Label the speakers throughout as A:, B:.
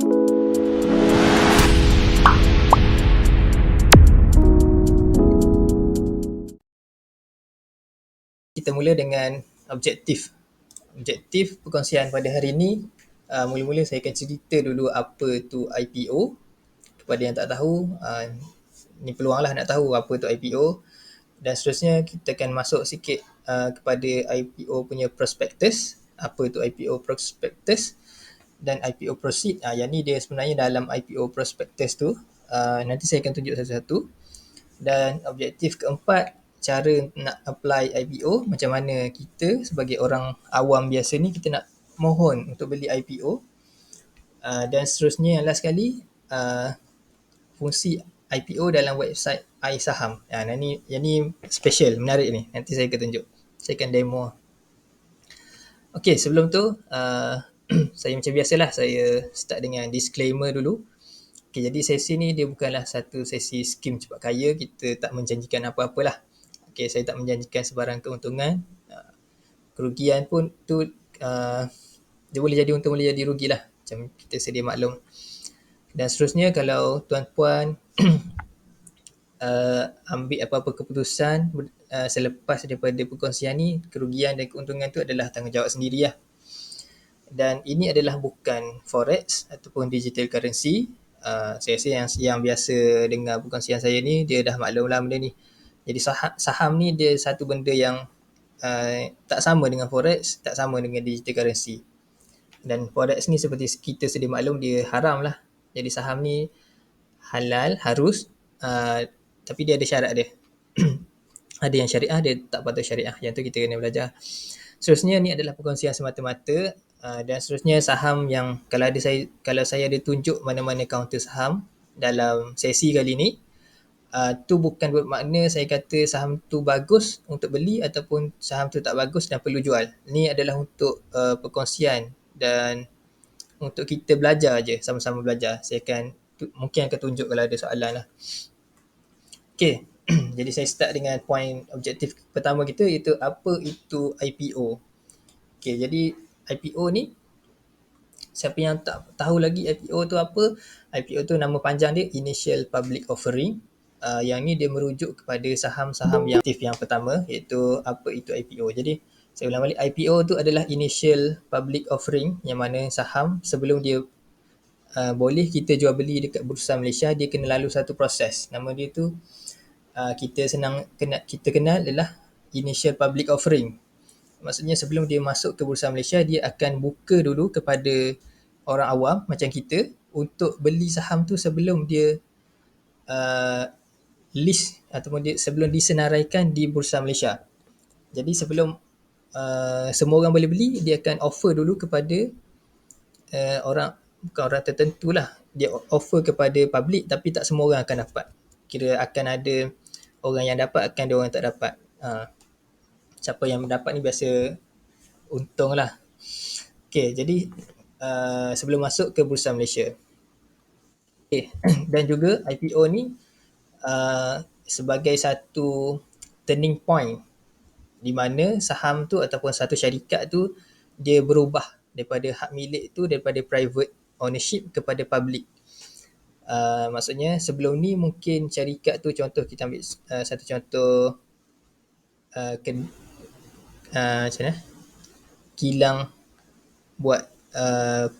A: Kita mula dengan objektif. Objektif perkongsian pada hari ini, mula-mula saya akan cerita dulu apa tu IPO. Kepada yang tak tahu, ni peluang lah nak tahu apa tu IPO. Dan seterusnya kita akan masuk sikit kepada IPO punya prospectus. Apa tu IPO prospectus dan IPO proceed. Yang ni dia sebenarnya dalam IPO prospectus tu. Nanti saya akan tunjuk satu-satu. Dan objektif keempat, cara nak apply IPO, macam mana kita sebagai orang awam biasa ni kita nak mohon untuk beli IPO. Dan seterusnya yang last sekali, fungsi IPO dalam website iSaham. Yang ni special, menarik ni. Nanti saya akan tunjuk. Saya akan demo. Okay, sebelum tu, saya macam biasalah, saya start dengan disclaimer dulu. Okay, jadi sesi ni dia bukanlah satu sesi skim cepat kaya. Kita tak menjanjikan apa-apalah. Okay, saya tak menjanjikan sebarang keuntungan. Kerugian pun tu dia boleh jadi untung, boleh jadi rugi lah. Macam kita sedia maklum. Dan seterusnya, kalau tuan-puan ambil apa-apa keputusan selepas daripada perkongsian ni, kerugian dan keuntungan tu adalah tanggungjawab sendiri lah. Dan ini adalah bukan forex ataupun digital currency. Saya rasa yang biasa dengar perkongsian saya ni, dia dah maklum lah benda ni. Jadi saham ni dia satu benda yang tak sama dengan forex, tak sama dengan digital currency. Dan forex ni seperti kita sedia maklum, dia haram lah. Jadi saham ni halal, harus, tapi dia ada syarat dia. Ada yang syariah, dia tak patut syariah. Yang tu kita kena belajar. Seterusnya, ni adalah perkongsian semata-mata. Dan seterusnya, saham yang kalau saya ada tunjuk mana-mana kaunter saham dalam sesi kali ni, tu bukan bermakna saya kata saham tu bagus untuk beli ataupun saham tu tak bagus dan perlu jual. Ni adalah untuk perkongsian dan untuk kita belajar je, sama-sama belajar. Saya mungkin akan tunjuk kalau ada soalan lah. Okay, jadi saya start dengan point objektif pertama kita, iaitu apa itu IPO. Okay, jadi IPO ni, siapa yang tak tahu lagi IPO tu apa, IPO tu nama panjang dia Initial Public Offering. Yang ni dia merujuk kepada saham-saham yang aktif yang pertama, iaitu apa itu IPO. Jadi saya ulang balik, IPO tu adalah Initial Public Offering, yang mana saham sebelum dia boleh kita jual beli dekat Bursa Malaysia, dia kena lalu satu proses. Nama dia tu kita kenal adalah Initial Public Offering. Maksudnya sebelum dia masuk ke Bursa Malaysia, dia akan buka dulu kepada orang awam macam kita untuk beli saham tu sebelum dia list ataupun sebelum disenaraikan di Bursa Malaysia. Jadi sebelum semua orang boleh beli, dia akan offer dulu kepada bukan orang tertentu lah. Dia offer kepada public, tapi tak semua orang akan dapat. Kira akan ada orang yang dapat, akan ada orang yang tak dapat. Siapa yang mendapat ni biasa untung lah. Okay, jadi sebelum masuk ke Bursa Malaysia. Okay. Dan juga IPO ni sebagai satu turning point di mana saham tu ataupun satu syarikat tu dia berubah daripada hak milik tu, daripada private ownership kepada public. Maksudnya sebelum ni mungkin syarikat tu, contoh kita ambil satu contoh macam mana, kilang buat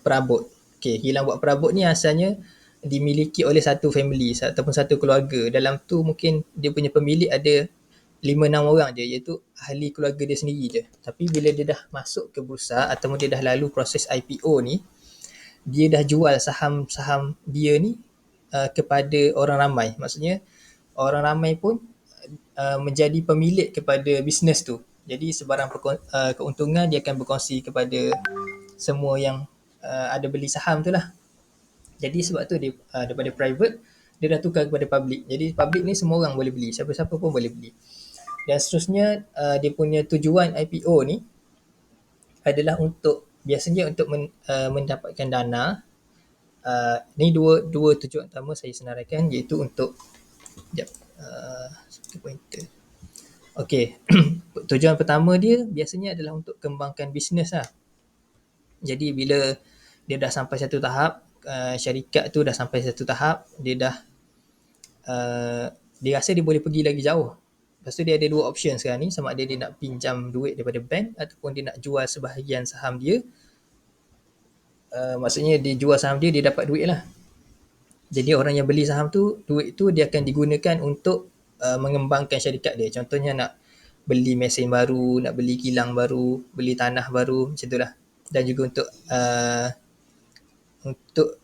A: perabot. Okay, kilang buat perabot ni asalnya dimiliki oleh satu family ataupun satu keluarga. Dalam tu mungkin dia punya pemilik ada 5-6 orang je, iaitu ahli keluarga dia sendiri je. Tapi bila dia dah masuk ke bursa ataupun dia dah lalu proses IPO ni, dia dah jual saham-saham dia ni kepada orang ramai. Maksudnya orang ramai pun menjadi pemilik kepada bisnes tu. Jadi sebarang keuntungan dia akan berkongsi kepada semua yang ada beli saham tu lah. Jadi sebab tu dia daripada private dia dah tukar kepada public. Jadi public ni semua orang boleh beli, siapa-siapa pun boleh beli. Dan seterusnya dia punya tujuan IPO ni adalah biasanya untuk mendapatkan dana. Ni dua tujuan utama saya senaraikan, iaitu untuk pointer. Okey. Tujuan pertama dia biasanya adalah untuk kembangkan bisnes lah. Jadi bila dia dah sampai satu tahap, syarikat tu dah sampai satu tahap, dia dah dia rasa dia boleh pergi lagi jauh. Lepas tu dia ada dua option sekarang ni, sama ada dia nak pinjam duit daripada bank ataupun dia nak jual sebahagian saham dia. Maksudnya dia jual saham dia, dia dapat duit lah. Jadi orang yang beli saham tu, duit tu dia akan digunakan untuk mengembangkan syarikat dia. Contohnya nak beli mesin baru, nak beli kilang baru, beli tanah baru, macam tu lah. Dan juga untuk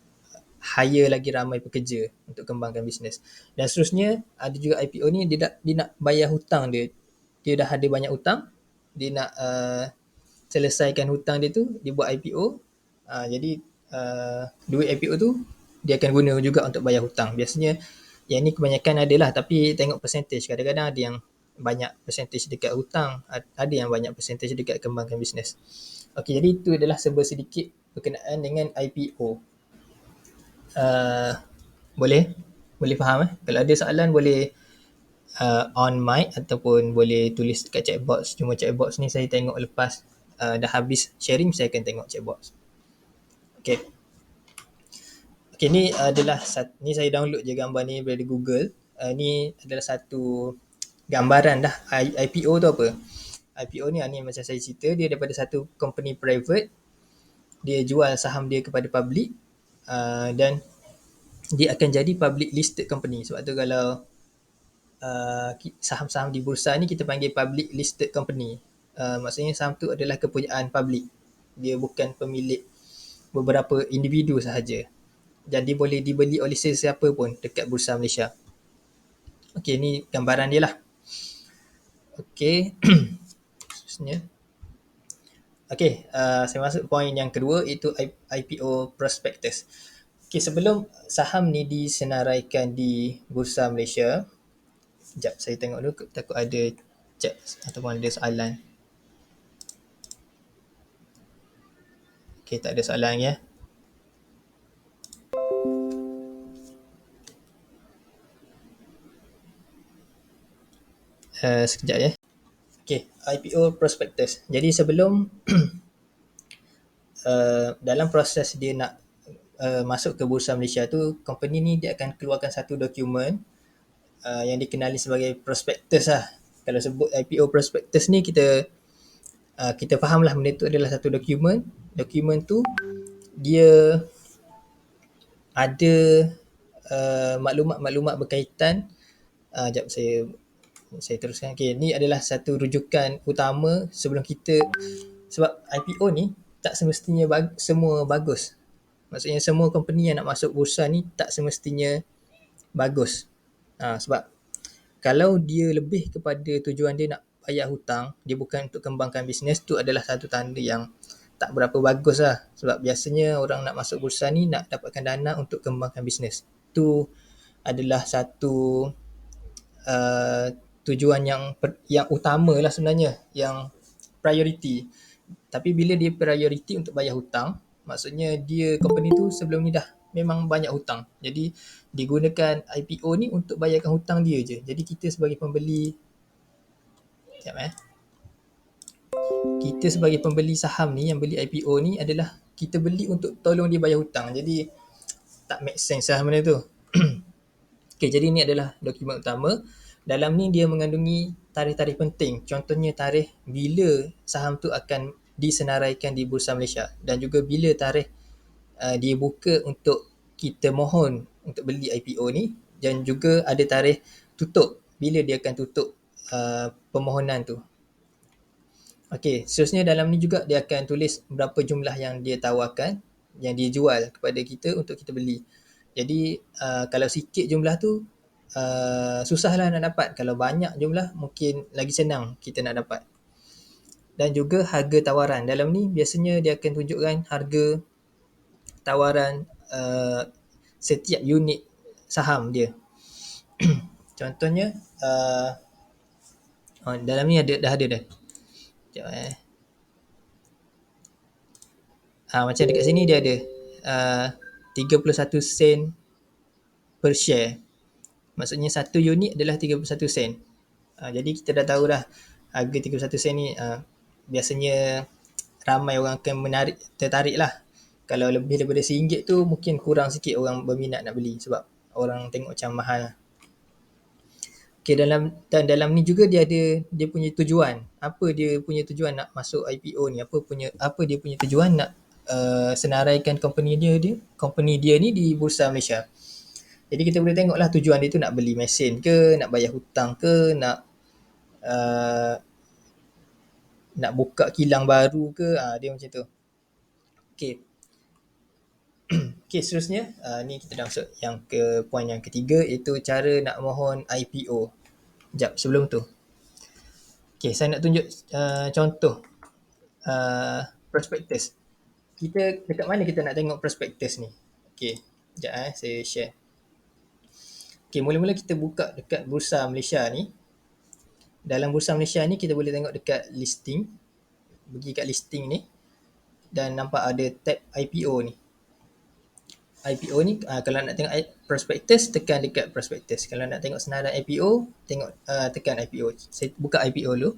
A: hire lagi ramai pekerja untuk kembangkan bisnes. Dan seterusnya, ada juga IPO ni, dia nak bayar hutang dia. Dia dah ada banyak hutang, dia nak selesaikan hutang dia tu, dia buat IPO. Jadi duit IPO tu dia akan guna juga untuk bayar hutang. Biasanya yang ni kebanyakan adalah, tapi tengok percentage. Kadang-kadang ada yang banyak percentage dekat hutang, ada yang banyak percentage dekat kembangkan bisnes. Okey, jadi itu adalah sedikit berkenaan dengan IPO. Boleh faham Kalau ada soalan boleh on mic ataupun boleh tulis dekat chat box. Cuma chat box ni saya tengok lepas dah habis sharing, saya akan tengok chat box. Okay. Okay, ni adalah ni saya download je gambar ni dari Google. Ni adalah satu gambaran dah IPO tu apa. IPO ni macam saya cerita, dia daripada satu company private, dia jual saham dia kepada public, dan dia akan jadi public listed company. Sebab tu kalau saham-saham di bursa ni kita panggil public listed company. Maksudnya saham tu adalah kepunyaan public. Dia bukan pemilik beberapa individu sahaja. Jadi boleh dibeli oleh sesiapa pun dekat bursa Malaysia. Okey, ni gambaran dia lah. Okey. Seterusnya. Okey, saya masuk poin yang kedua, iaitu IPO prospectus. Okey, sebelum saham ni disenaraikan di bursa Malaysia, sekejap saya tengok dulu, takut ada chat ataupun ada soalan. Okey, tak ada soalan ya. Sekejap ya. Okay, IPO prospectus. Jadi sebelum dalam proses dia nak masuk ke bursa Malaysia tu, company ni dia akan keluarkan satu dokumen yang dikenali sebagai prospectus lah. Kalau sebut IPO prospectus ni, kita faham lah benda tu adalah satu dokumen. Dokumen tu dia ada maklumat-maklumat berkaitan. Sekejap saya teruskan. Okay, ni adalah satu rujukan utama sebelum kita, sebab IPO ni tak semestinya semua bagus. Maksudnya semua company yang nak masuk bursa ni tak semestinya bagus. Sebab kalau dia lebih kepada tujuan dia nak bayar hutang, dia bukan untuk kembangkan bisnes, tu adalah satu tanda yang tak berapa bagus lah. Sebab biasanya orang nak masuk bursa ni nak dapatkan dana untuk kembangkan bisnes. Tu adalah satu tujuan yang utama lah sebenarnya, yang priority. Tapi bila dia priority untuk bayar hutang, maksudnya dia company tu sebelum ni dah memang banyak hutang. Jadi digunakan IPO ni untuk bayarkan hutang dia je. Jadi kita sebagai pembeli, kita sebagai pembeli saham ni yang beli IPO ni adalah kita beli untuk tolong dia bayar hutang. Jadi tak make sense lah benda tu. Okay, jadi ni adalah dokumen utama. Dalam ni dia mengandungi tarikh-tarikh penting. Contohnya tarikh bila saham tu akan disenaraikan di Bursa Malaysia, dan juga bila tarikh dia buka untuk kita mohon untuk beli IPO ni, dan juga ada tarikh tutup, bila dia akan tutup permohonan tu. Okey, seterusnya dalam ni juga dia akan tulis berapa jumlah yang dia tawarkan, yang dia jual kepada kita untuk kita beli. Jadi kalau sikit jumlah tu susahlah nak dapat. Kalau banyak jumlah mungkin lagi senang kita nak dapat. Dan juga harga tawaran. Dalam ni biasanya dia akan tunjukkan harga tawaran setiap unit saham dia. Contohnya dalam ni dah ada dah. Sekejap macam dekat sini dia ada 31 sen per share. Maksudnya satu unit adalah 31 sen. Jadi kita dah tahu dah harga 31 sen ni biasanya ramai orang akan tertarik lah Kalau lebih daripada RM1 tu mungkin kurang sikit orang berminat nak beli sebab orang tengok macam mahal lah. Okay, dalam ni juga dia ada dia punya tujuan. Apa dia punya tujuan nak masuk IPO ni? Apa dia punya tujuan nak senaraikan company dia ni di Bursa Malaysia. Jadi kita boleh tengok lah tujuan dia tu nak beli mesin ke, nak bayar hutang ke, uh, nak buka kilang baru ke, dia macam tu. Okay. Okay, seterusnya ni kita dah masuk yang ke poin yang ketiga, iaitu cara nak mohon IPO. Sekejap, sebelum tu okay, saya nak tunjuk contoh prospectus. Kita dekat mana kita nak tengok prospectus ni? Okay, sekejap saya share. Okay, mula-mula kita buka dekat Bursa Malaysia ni. Dalam Bursa Malaysia ni kita boleh tengok dekat listing. Pergi kat listing ni dan nampak ada tab IPO ni. IPO ni kalau nak tengok prospectus, tekan dekat prospectus. Kalau nak tengok senarai IPO, tekan IPO. Saya buka IPO dulu.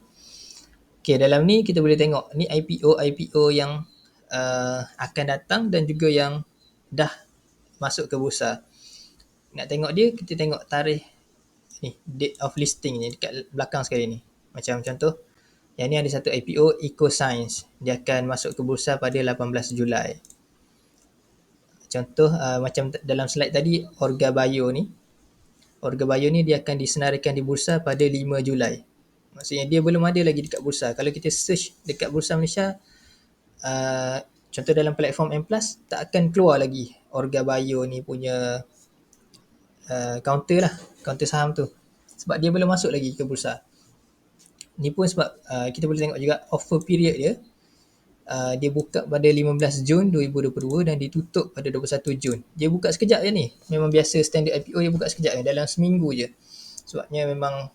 A: Okay, dalam ni kita boleh tengok ni IPO yang akan datang dan juga yang dah masuk ke bursa. Nak tengok dia, kita tengok tarikh ni, date of listing ni dekat belakang sekali ni. Macam contoh, yang ni ada satu IPO EcoScience. Dia akan masuk ke bursa pada 18 Julai. Contoh macam dalam slide tadi, Orga Bio ni dia akan disenaraikan di bursa pada 5 Julai. Maksudnya dia belum ada lagi dekat bursa. Kalau kita search dekat Bursa Malaysia, contoh dalam platform M+, tak akan keluar lagi Orga Bio ni punya counter saham tu. Sebab dia belum masuk lagi ke bursa. Ni pun sebab kita boleh tengok juga offer period dia. Dia buka pada 15 Jun 2022 dan ditutup pada 21 Jun. Dia buka sekejap je ni. Memang biasa standard IPO dia buka sekejap je, dalam seminggu je. Sebabnya memang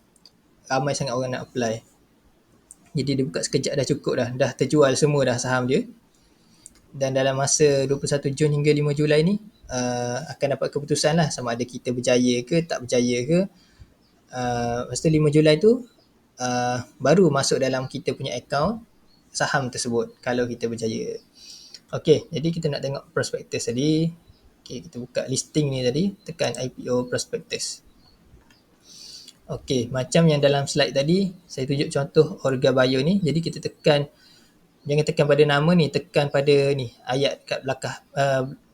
A: ramai sangat orang nak apply. Jadi dia buka sekejap dah cukup dah. Dah terjual semua dah saham dia. Dan dalam masa 21 Jun hingga 5 Julai ni akan dapat keputusan lah sama ada kita berjaya ke tak berjaya ke. Lepas tu 5 Julai tu baru masuk dalam kita punya account saham tersebut kalau kita berjaya. Okay, jadi kita nak tengok prospectus tadi. Okay, kita buka listing ni tadi, tekan IPO prospectus. Okay, macam yang dalam slide tadi, saya tunjuk contoh Orga Bio ni. Jadi kita tekan, jangan tekan pada nama ni, tekan pada ni, ayat kat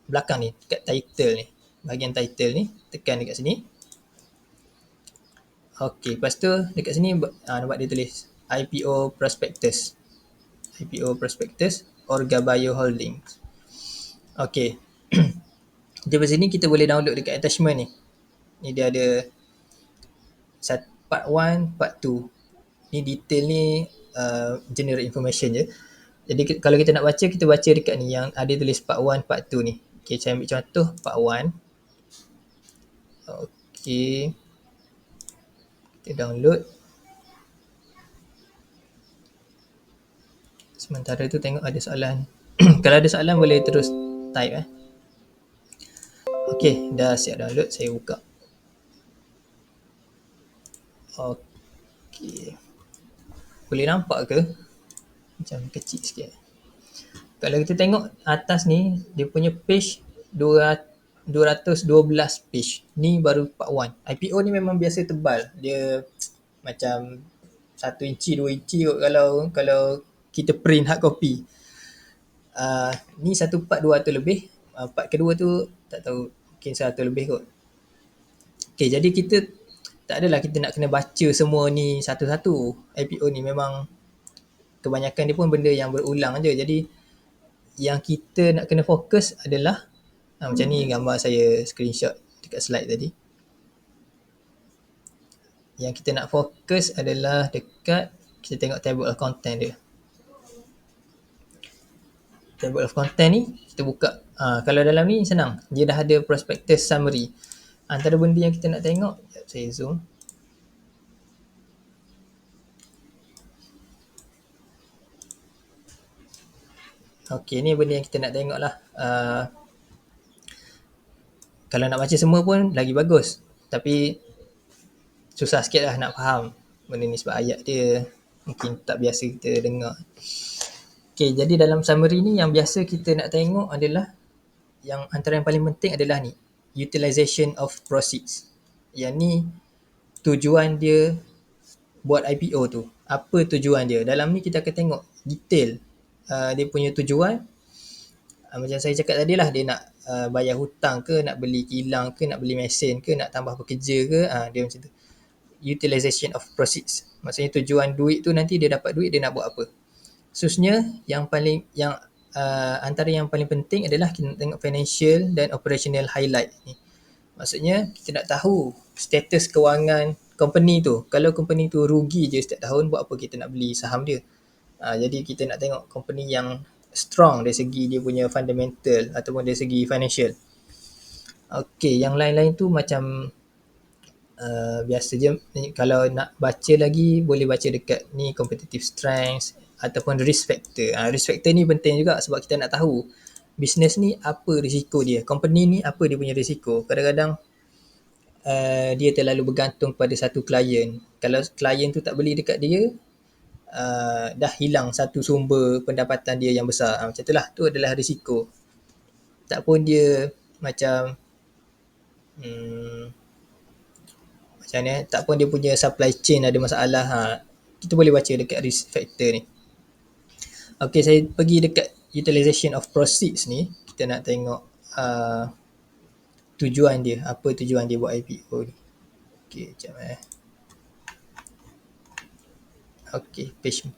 A: belakang ni, kat title ni. Bahagian title ni, tekan dekat sini. Okay, lepas tu dekat sini nampak dia tulis IPO prospectus. IPO prospectus Orga Bio Holdings. Okay. Di sini kita boleh download dekat attachment ni. Ni dia ada part 1, part 2. Ni detail ni general information je. Jadi kalau kita nak baca, kita baca dekat ni yang ada tulis part 1, part 2 ni. Okay, saya ambil contoh part 1. Okay. Kita download. Sementara tu tengok ada soalan. Kalau ada soalan boleh terus type . Okay, dah siap download. Saya buka. Okay. Boleh nampak ke? Macam kecil sikit. Kalau kita tengok atas ni, dia punya page 212 page. Ni baru part 1. IPO ni memang biasa tebal. Dia macam 1 inci, 2 inci kot kalau kita print hard copy. Ni satu part 200 lebih. Part kedua tu tak tahu, mungkin 100 lebih kot. Okay, jadi kita tak adalah kita nak kena baca semua ni satu-satu. IPO ni memang kebanyakan dia pun benda yang berulang je. Jadi yang kita nak kena fokus adalah macam ni gambar saya screenshot dekat slide tadi. Yang kita nak fokus adalah dekat, kita tengok table of content dia. Table of content ni kita buka. Kalau dalam ni senang, dia dah ada prospectus summary. Antara benda yang kita nak tengok, saya zoom. Okay, ni benda yang kita nak tengok lah. Kalau nak baca semua pun lagi bagus. Tapi susah sikit lah nak faham benda ni sebab ayat dia mungkin tak biasa kita dengar. Okay, jadi dalam summary ni yang biasa kita nak tengok adalah yang antara yang paling penting adalah ni, utilization of proceeds. Yang ni tujuan dia buat IPO tu. Apa tujuan dia? Dalam ni kita akan tengok detail dia punya tujuan. Macam saya cakap tadi lah, dia nak bayar hutang ke, nak beli kilang ke, nak beli mesin ke, nak tambah pekerja ke, dia macam tu. Utilization of proceeds. Maksudnya tujuan duit tu, nanti dia dapat duit, dia nak buat apa. Khususnya yang antara yang paling penting adalah kita nak tengok financial dan operational highlight ni. Maksudnya kita nak tahu status kewangan company tu. Kalau company tu rugi je setiap tahun, buat apa kita nak beli saham dia. Jadi kita nak tengok company yang strong dari segi dia punya fundamental ataupun dari segi financial. Okay, yang lain-lain tu macam biasa je. Kalau nak baca lagi, boleh baca dekat ni competitive strengths ataupun risk factor. Risk factor ni penting juga sebab kita nak tahu bisnes ni apa risiko dia, company ni apa dia punya risiko. Kadang-kadang dia terlalu bergantung pada satu klien. Kalau klien tu tak beli dekat dia, dah hilang satu sumber pendapatan dia yang besar. Macam tu lah, tu adalah risiko. Tak pun dia macam macam ni, tak pun dia punya supply chain ada masalah, kita boleh baca dekat risk factor ni. Okay, saya pergi dekat utilization of proceeds ni. Kita nak tengok tujuan dia, apa tujuan dia buat IPO ni. Okay, sekejap Okay, page 14.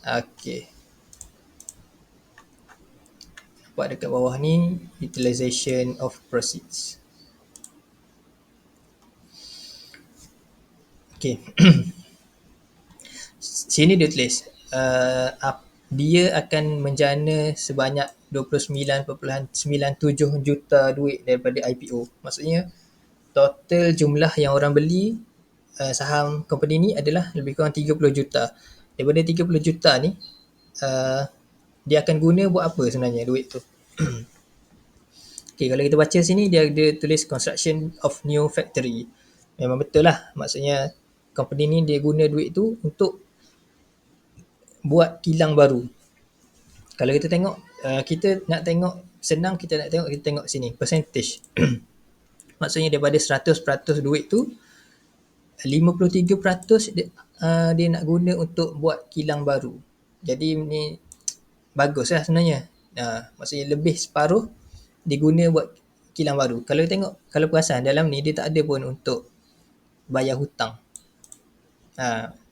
A: Okay, nampak dekat bawah ni, utilization of proceeds. Okay. Sini dia tulis dia akan menjana sebanyak 29.97 juta duit daripada IPO. Maksudnya total jumlah yang orang beli saham company ni adalah lebih kurang 30 juta. Daripada 30 juta ni dia akan guna buat apa sebenarnya duit tu? Okay, kalau kita baca sini dia tulis construction of new factory. Memang betul lah, maksudnya company ni dia guna duit tu untuk buat kilang baru. Kalau kita tengok, kita nak tengok senang, kita tengok sini percentage. Maksudnya daripada 100% duit tu 53% dia nak guna untuk buat kilang baru. Jadi ni bagus lah sebenarnya. Maksudnya lebih separuh diguna buat kilang baru. Kalau tengok, kalau perasan dalam ni dia tak ada pun untuk bayar hutang.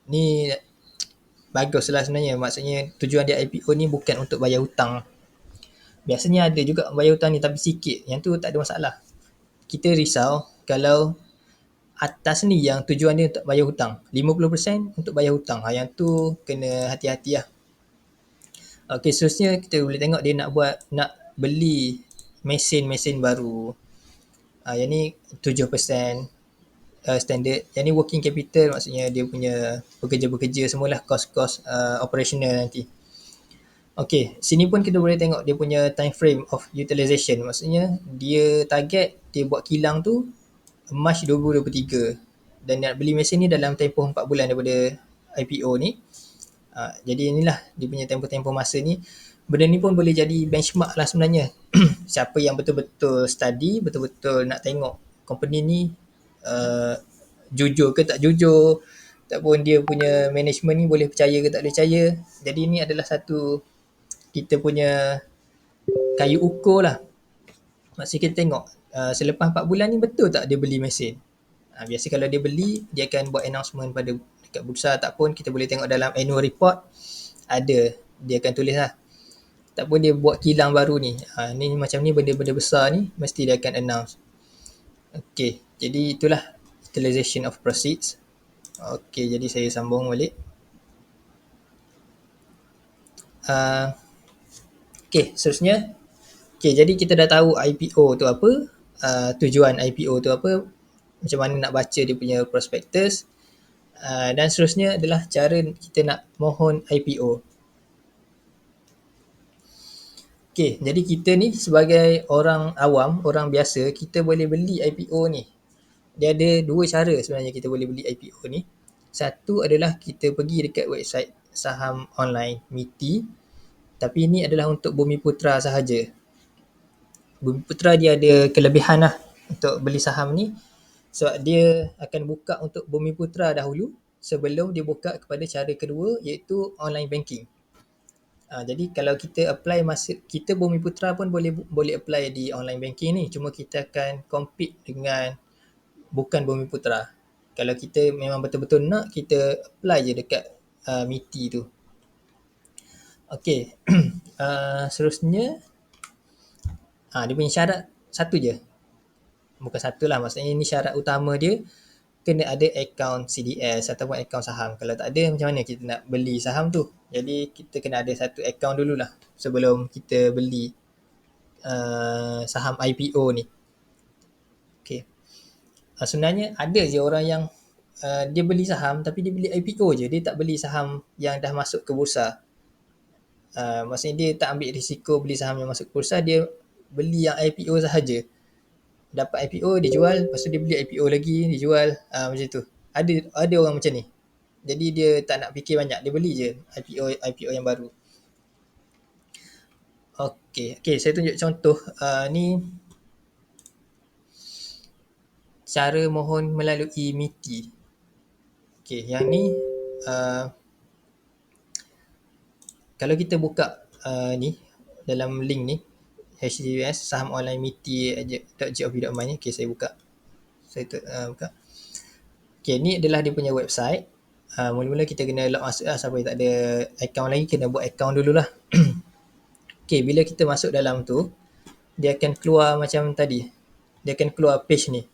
A: Ni bagus lah sebenarnya. Maksudnya tujuan dia IPO ni bukan untuk bayar hutang. Biasanya ada juga bayar hutang ni tapi sikit. Yang tu tak ada masalah. Kita risau kalau atas ni yang tujuan dia untuk bayar hutang, 50% untuk bayar hutang. Yang tu kena hati-hati lah. Okay, seterusnya kita boleh tengok dia nak beli mesin-mesin baru. Yang ni 7% standard. Yang ni working capital, maksudnya dia punya pekerja-pekerja semualah, kos-kos operational nanti. Okay, sini pun kita boleh tengok dia punya time frame of utilization. Maksudnya dia target dia buat kilang tu Mac 2023 dan nak beli mesin ni dalam tempoh 4 bulan daripada IPO ni. Jadi inilah dia punya tempoh-tempoh masa ni. Benda ni pun boleh jadi benchmark lah sebenarnya. Siapa yang betul-betul study, betul-betul nak tengok company ni jujur ke tak jujur, ataupun dia punya management ni boleh percaya ke tak boleh percaya. Jadi ni adalah satu kita punya kayu ukur lah. Maksudnya kita tengok selepas 4 bulan ni betul tak dia beli mesin. Biasa kalau dia beli, dia akan buat announcement dekat bursa. Tak pun kita boleh tengok dalam annual report ada, dia akan tulis lah. Tak pun dia buat kilang baru ni, ni macam ni benda-benda besar ni mesti dia akan announce. Okay, jadi itulah utilization of proceeds. Okay, jadi saya sambung balik. Okay, seterusnya. Okay, jadi kita dah tahu IPO tu apa, tujuan IPO tu apa, macam mana nak baca dia punya prospectus, dan seterusnya adalah cara kita nak mohon IPO. Okay, jadi kita ni sebagai orang awam, orang biasa, kita boleh beli IPO ni. Dia ada dua cara sebenarnya kita boleh beli IPO ni. Satu adalah kita pergi dekat website saham online MITI. Tapi ini adalah untuk Bumiputra sahaja. Bumiputra dia ada kelebihan lah untuk beli saham ni, sebab dia akan buka untuk Bumiputra dahulu sebelum dia buka kepada cara kedua, iaitu online banking. Jadi kalau kita apply masa kita Bumiputra pun boleh apply di online banking ni, cuma kita akan compete dengan bukan Bumiputra. Kalau kita memang betul-betul nak, kita apply je dekat MITI tu. Okey. Seterusnya dia punya syarat satu je. Bukan satu lah, maksudnya ini syarat utama dia, kena ada akaun CDS ataupun akaun saham. Kalau tak ada, macam mana kita nak beli saham tu? Jadi kita kena ada satu akaun dululah sebelum kita beli saham IPO ni. Okay. Sebenarnya ada je orang yang dia beli saham tapi dia beli IPO je, dia tak beli saham yang dah masuk ke bursa. Maksudnya dia tak ambil risiko beli saham yang masuk ke bursa, dia beli yang IPO sahaja. Dapat IPO dia jual, lepas tu dia beli IPO lagi dia jual, macam tu. Ada orang macam ni. Jadi dia tak nak fikir banyak, dia beli je IPO yang baru. Okey, saya tunjuk contoh ni cara mohon melalui MITI. Okey, yang ni kalau kita buka ni dalam link ni HTTPS saham online miti.gov.my ni. Okey, saya buka. Saya buka. Okey, ni adalah dia punya website. Mula-mula kita kena log masuk lah. Siapa yang tak ada account lagi kena buat account dululah. Okey, bila kita masuk dalam tu, dia akan keluar macam tadi. Dia akan keluar page ni.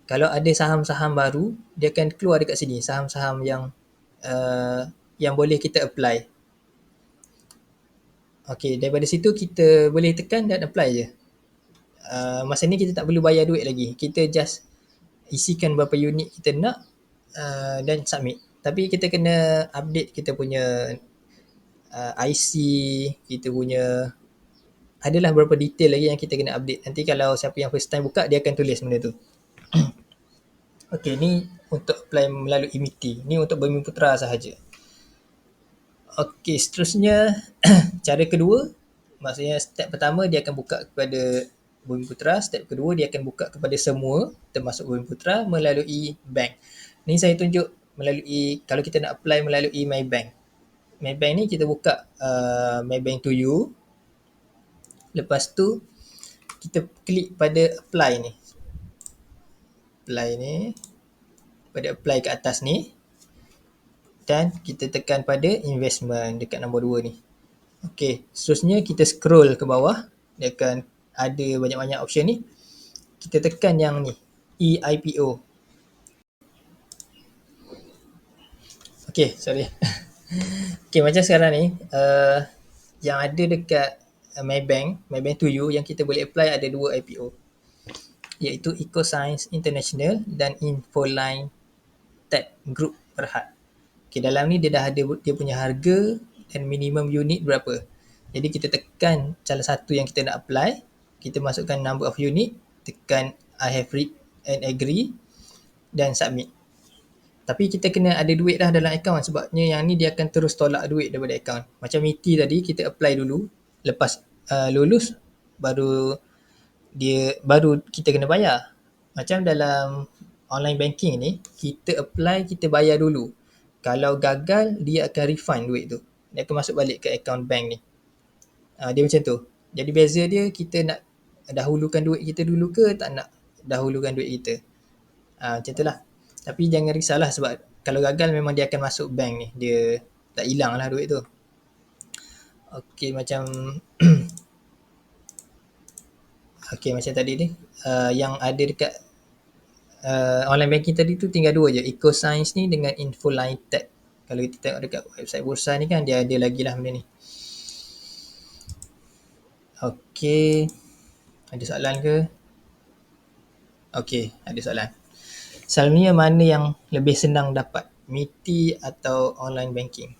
A: Kalau ada saham-saham baru, dia akan keluar dekat sini. Saham-saham yang boleh kita apply. Okey, daripada situ kita boleh tekan dan apply je. Masa ni kita tak perlu bayar duit lagi. Kita just isikan berapa unit kita nak dan submit. Tapi kita kena update kita punya IC, kita punya adalah beberapa detail lagi yang kita kena update. Nanti kalau siapa yang first time buka, dia akan tulis benda tu. Okey, ni untuk apply melalui MITI. Ni untuk Bumiputra sahaja. Okey, seterusnya cara kedua, maksudnya step pertama dia akan buka kepada Bumiputra, step kedua dia akan buka kepada semua termasuk Bumiputra melalui bank. Ni saya tunjuk melalui, kalau kita nak apply melalui MyBank. MyBank ni kita buka MyBank to you. Lepas tu kita klik pada apply ni. Pada apply kat atas ni. Dan kita tekan pada investment dekat nombor 2 ni. Okey, seterusnya kita scroll ke bawah. Dia akan ada banyak-banyak option ni. Kita tekan yang ni, eIPO. Okey, sorry. Okey, macam sekarang ni, yang ada dekat MyBank to you yang kita boleh apply ada 2 IPO. Iaitu EcoScience International dan Infoline Tech Group Berhad. Okay, dalam ni dia dah ada dia punya harga dan minimum unit berapa. Jadi kita tekan salah satu yang kita nak apply, kita masukkan number of unit, tekan I have read and agree dan submit. Tapi kita kena ada duit dah dalam akaun, sebabnya yang ni dia akan terus tolak duit daripada akaun. Macam MITI tadi kita apply dulu, lepas lulus baru kita kena bayar. Macam dalam online banking ni, kita apply, kita bayar dulu. Kalau gagal, dia akan refund duit tu. Dia akan masuk balik ke akaun bank ni. Dia macam tu. Jadi beza dia, kita nak dahulukan duit kita dulu ke tak nak dahulukan duit kita. Macam tu lah. Tapi jangan risaulah, sebab kalau gagal memang dia akan masuk bank ni. Dia tak hilang lah duit tu. Okey, macam okey, macam tadi ni, yang ada dekat online banking tadi tu tinggal 2 je, EcoScience ni dengan Infoline Tech. Kalau kita tengok dekat website bursa ni kan, dia ada lagi lah benda ni. Okey, ada soalan ke? Okey, ada soalan. Selalunya mana yang lebih senang dapat, MITI atau online banking?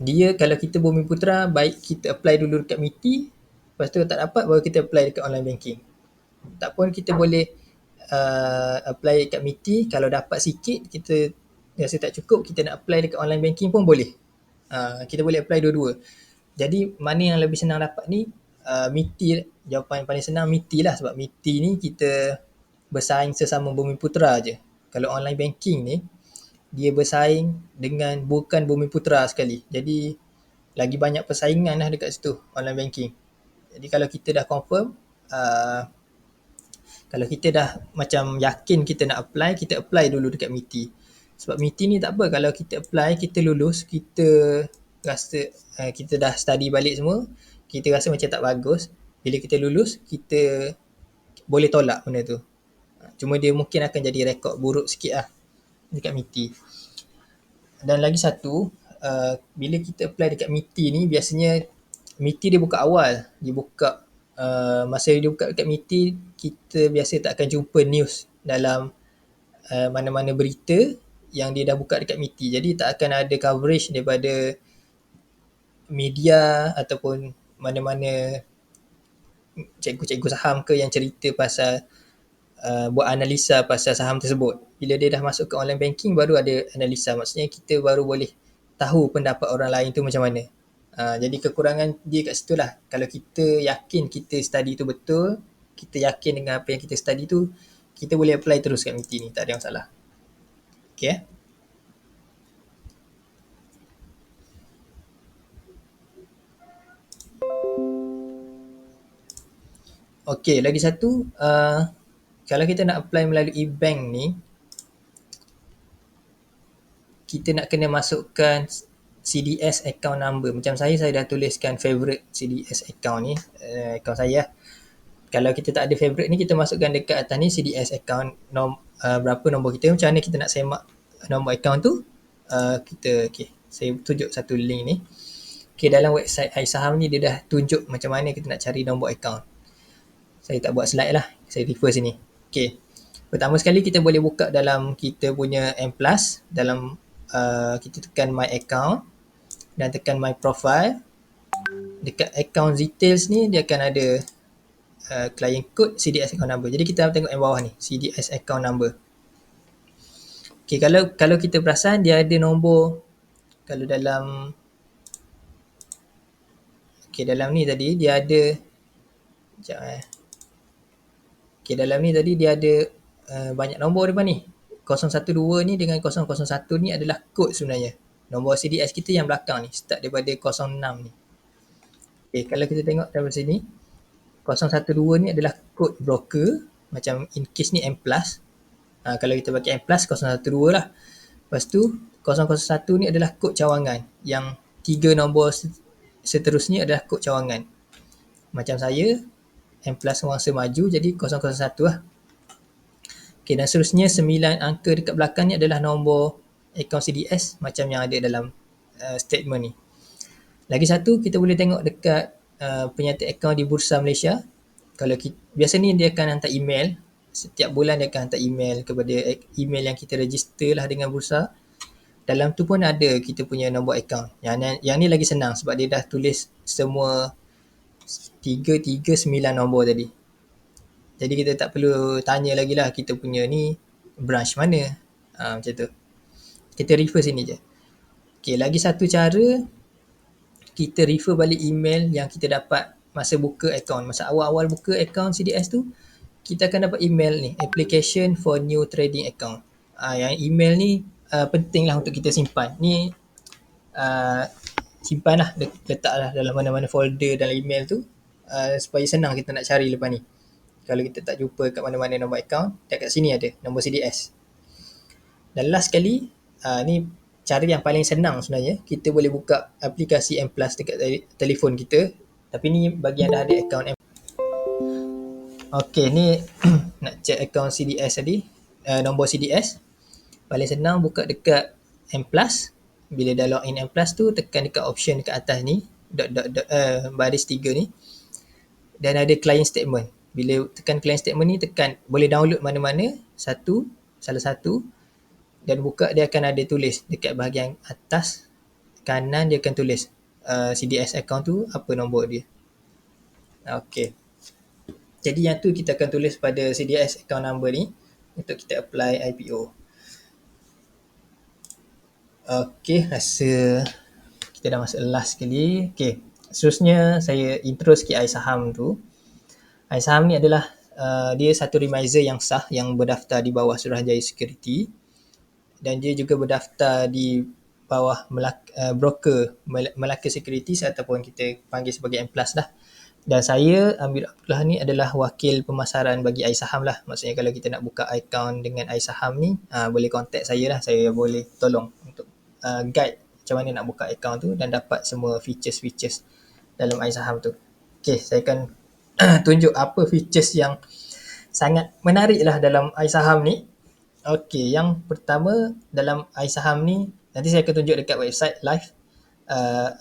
A: Dia kalau kita Bumiputra, baik kita apply dulu dekat MITI, lepas tu tak dapat baru kita apply dekat online banking. Tak pun kita boleh apply dekat MITI, kalau dapat sikit kita rasa tak cukup, kita nak apply dekat online banking pun boleh. Kita boleh apply dua-dua. Jadi mana yang lebih senang dapat ni, MITI, jawapan paling senang MITI lah, sebab MITI ni kita bersaing sesama Bumiputera je. Kalau online banking ni, dia bersaing dengan bukan Bumiputera sekali. Jadi lagi banyak persaingan lah dekat situ, online banking. Jadi kalau kita dah confirm, kalau kita dah macam yakin kita nak apply, kita apply dulu dekat MITI. Sebab MITI ni tak apa, kalau kita apply, kita lulus, kita rasa kita dah study balik semua, kita rasa macam tak bagus, bila kita lulus, kita boleh tolak benda tu. Cuma dia mungkin akan jadi rekod buruk sikit lah dekat MITI. Dan lagi satu, bila kita apply dekat MITI ni, biasanya MITI dia buka awal. Dia buka, masa dia buka dekat MITI, kita biasa tak akan jumpa news dalam mana-mana berita yang dia dah buka dekat MITI. Jadi tak akan ada coverage daripada media ataupun mana-mana cikgu-cikgu saham ke yang cerita pasal buat analisa pasal saham tersebut. Bila dia dah masuk ke online banking, baru ada analisa. Maksudnya kita baru boleh tahu pendapat orang lain tu macam mana. Jadi kekurangan dia kat situ lah. Kalau kita yakin kita study tu betul, kita yakin dengan apa yang kita study tu, kita boleh apply terus kat MITI ni, tak ada masalah. Okay. Okay, lagi satu, kalau kita nak apply melalui bank ni, kita nak kena masukkan CDS account number. Macam saya dah tuliskan favorite CDS account ni, account saya. Kalau kita tak ada favorite ni, kita masukkan dekat atas ni CDS account, berapa nombor kita, macam mana kita nak semak nombor account tu. Saya tunjuk satu link ni. Okay, dalam website iSaham ni dia dah tunjuk macam mana kita nak cari nombor account. Saya tak buat slide lah, saya refer sini. Okay, pertama sekali kita boleh buka dalam kita punya M+, dalam kita tekan my account dan tekan my profile. Dekat account details ni dia akan ada client code, CDS account number. Jadi kita tengok yang bawah ni, CDS account number. Okay, kalau kita perasan dia ada nombor, kalau dalam dalam ni tadi dia ada, dalam ni tadi dia ada banyak nombor depan ni. 012 ni dengan 001 ni adalah kod sebenarnya. Nombor CDS kita yang belakang ni, start daripada 06 ni. Okay, kalau kita tengok dari sini, 012 ni adalah kod broker, macam in case ni M+. Kalau kita pakai M+, 012 lah. Lepas tu, 001 ni adalah kod cawangan. Yang 3 nombor seterusnya adalah kod cawangan. Macam saya, M+ mangsa maju, jadi 001 lah. Okay, dan seterusnya 9 angka dekat belakang ni adalah nombor akaun CDS macam yang ada dalam statement ni. Lagi satu, kita boleh tengok dekat penyata akaun di Bursa Malaysia. Kalau biasa ni dia akan hantar email. Setiap bulan dia akan hantar email kepada email yang kita register lah dengan Bursa. Dalam tu pun ada kita punya nombor akaun. Yang ni lagi senang sebab dia dah tulis semua 339 nombor tadi. Jadi kita tak perlu tanya lagi lah kita punya ni branch mana. Macam tu. Kita refer sini je. Okay, lagi satu cara, kita refer balik email yang kita dapat masa buka account. Masa awal-awal buka account CDS tu, kita akan dapat email ni, application for new trading account. Yang email ni penting lah untuk kita simpan. Ni simpan lah, letak lah dalam mana-mana folder dalam email tu, supaya senang kita nak cari lepas ni. Kalau kita tak jumpa kat mana-mana nombor account, dekat sini ada nombor CDS. Dan last sekali, ni cara yang paling senang sebenarnya, kita boleh buka aplikasi M+ dekat telefon kita. Tapi ni bagi yang dah ada account M+. Okay, ni nak check account CDS tadi, nombor CDS. Paling senang buka dekat M+. Bila dah login M+, tu tekan dekat option dekat atas ni, baris 3 ni. Dan ada client statement. Bila tekan client statement ni, tekan boleh download mana-mana, salah satu, dan buka, dia akan ada tulis dekat bahagian atas kanan, dia akan tulis CDS account tu apa nombor dia. Okay, jadi yang tu kita akan tulis pada CDS account number ni untuk kita apply IPO. Okey, rasa kita dah masuk last sekali. Okey, seterusnya saya intro sikit iSaham tu. iSaham ni adalah dia satu remiser yang sah yang berdaftar di bawah Suruhanjaya Security, dan dia juga berdaftar di bawah broker Melaka Securities ataupun kita panggil sebagai M+ lah. Dan saya Amir Abdullah ni adalah wakil pemasaran bagi iSaham lah. Maksudnya kalau kita nak buka account dengan iSaham ni, boleh contact saya lah. Saya boleh tolong untuk guide macam mana nak buka account tu dan dapat semua features-features dalam iSaham tu. Okay, saya akan tunjuk apa features yang sangat menarik lah dalam iSaham ni. Okay, yang pertama dalam iSaham ni, nanti saya akan tunjuk dekat website live uh,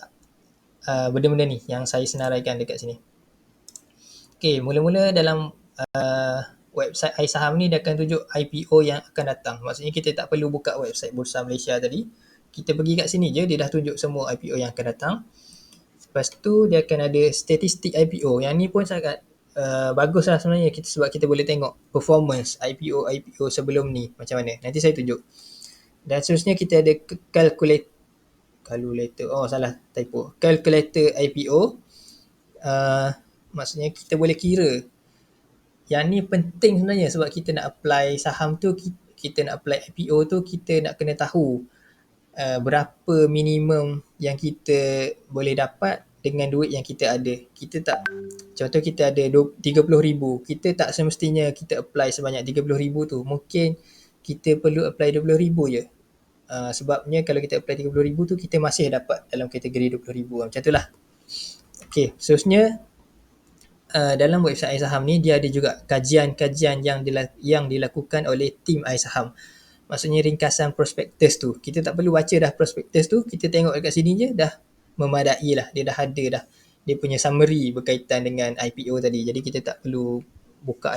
A: benda-benda ni yang saya senaraikan dekat sini. Okay, mula-mula dalam website iSaham ni dia akan tunjuk IPO yang akan datang. Maksudnya kita tak perlu buka website Bursa Malaysia tadi. Kita pergi kat sini je, dia dah tunjuk semua IPO yang akan datang. Lepas tu dia akan ada statistik IPO. Yang ni pun sangat bagus lah sebenarnya kita, sebab kita boleh tengok performance IPO sebelum ni macam mana. Nanti saya tunjuk. Dan seterusnya kita ada calculator. Oh, salah, typo. Calculator IPO. Maksudnya kita boleh kira. Yang ni penting sebenarnya sebab kita nak apply saham tu, kita nak apply IPO tu, kita nak kena tahu berapa minimum yang kita boleh dapat dengan duit yang kita ada. Kita tak, contoh kita ada 30,000, kita tak semestinya kita apply sebanyak 30,000 tu. Mungkin kita perlu apply 20,000 je. Sebabnya kalau kita apply 30,000 tu, kita masih dapat dalam kategori 20,000. Macam tu lah. Okay, seterusnya dalam website iSaham ni dia ada juga kajian-kajian yang dilakukan oleh tim iSaham. Maksudnya ringkasan prospektus tu. Kita tak perlu baca dah prospektus tu, kita tengok dekat sini je dah memadai lah. Dia dah ada dah dia punya summary berkaitan dengan IPO tadi. Jadi kita tak perlu buka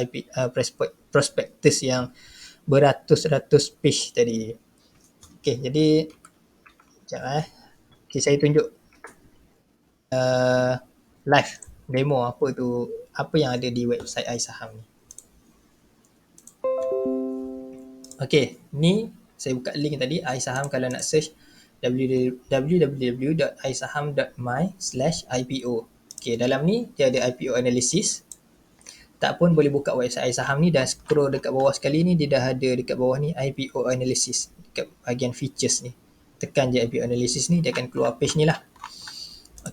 A: prospektus yang beratus-ratus page tadi. Okay, jadi sekejap okay, saya tunjuk live demo apa yang ada di website iSaham ni. Okay, ni saya buka link tadi iSaham. Kalau nak search www.isaham.my/IPO. Okay, dalam ni dia ada IPO analysis. Tak pun boleh buka website iSaham ni dan scroll dekat bawah sekali ni, dia dah ada dekat bawah ni IPO analysis dekat bahagian features ni. Tekan je IPO analysis ni, dia akan keluar page ni lah.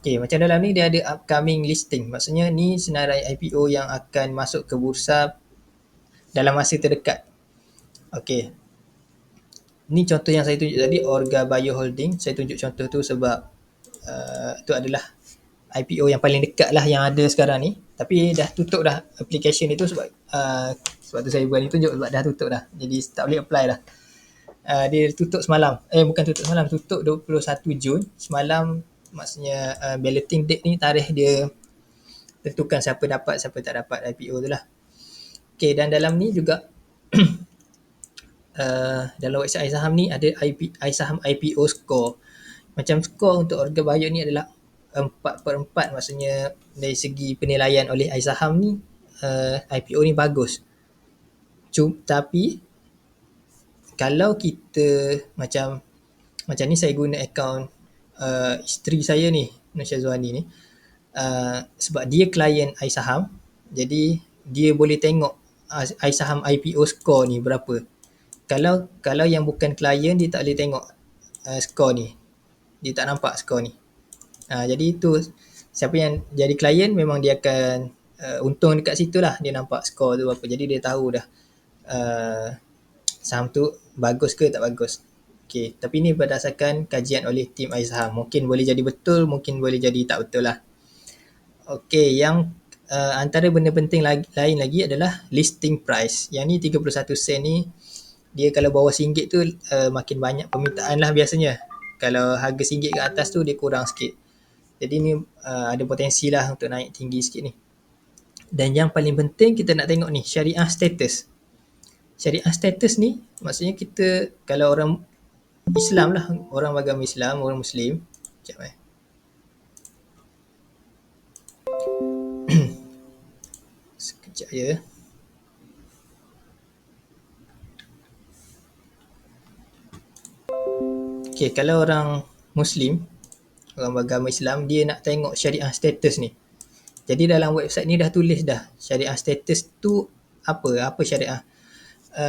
A: Okay, macam dalam ni dia ada upcoming listing. Maksudnya ni senarai IPO yang akan masuk ke bursa dalam masa terdekat. Okay, ni contoh yang saya tunjuk tadi, Orga Bio Holding. Saya tunjuk contoh tu sebab tu adalah IPO yang paling dekat lah yang ada sekarang ni. Tapi dah tutup dah application itu sebab tu saya berani tunjuk, sebab dah tutup dah. Jadi tak boleh apply dah. Dia tutup semalam. Bukan tutup semalam, tutup 21 Jun. Semalam maksudnya balloting date ni, tarikh dia tentukan siapa dapat siapa tak dapat IPO tu lah. Okay, dan dalam ni juga dalam website iSaham ni ada iSaham IPO score. Macam skor untuk Orga Bio ni adalah 4/4. Maksudnya dari segi penilaian oleh iSaham ni, IPO ni bagus. Tapi kalau kita macam ni, saya guna akaun isteri saya ni, Nur Syazwani ni, sebab dia klien iSaham, jadi dia boleh tengok iSaham IPO score ni berapa. Kalau yang bukan klien, dia tak boleh tengok skor ni. Dia tak nampak skor ni. Jadi itu, siapa yang jadi klien memang dia akan untung dekat situ lah. Dia nampak skor tu berapa. Jadi dia tahu dah saham tu bagus ke tak bagus. Okay, tapi ni berdasarkan kajian oleh tim iSaham. Mungkin boleh jadi betul, mungkin boleh jadi tak betul lah. Okay, yang antara benda penting lain lagi adalah listing price. Yang ni 31 sen ni, dia kalau bawah RM1 tu makin banyak permintaan lah biasanya. Kalau harga RM1 ke atas tu dia kurang sikit. Jadi ni ada potensi lah untuk naik tinggi sikit ni. Dan yang paling penting kita nak tengok ni, syariah status. Syariah status ni maksudnya kita, kalau orang Islam lah, orang beragama Islam, orang Muslim. Sekejap sekejap je. Okay, kalau orang Muslim, orang beragama Islam, dia nak tengok syariah status ni. Jadi dalam website ni dah tulis dah syariah status tu apa syariah.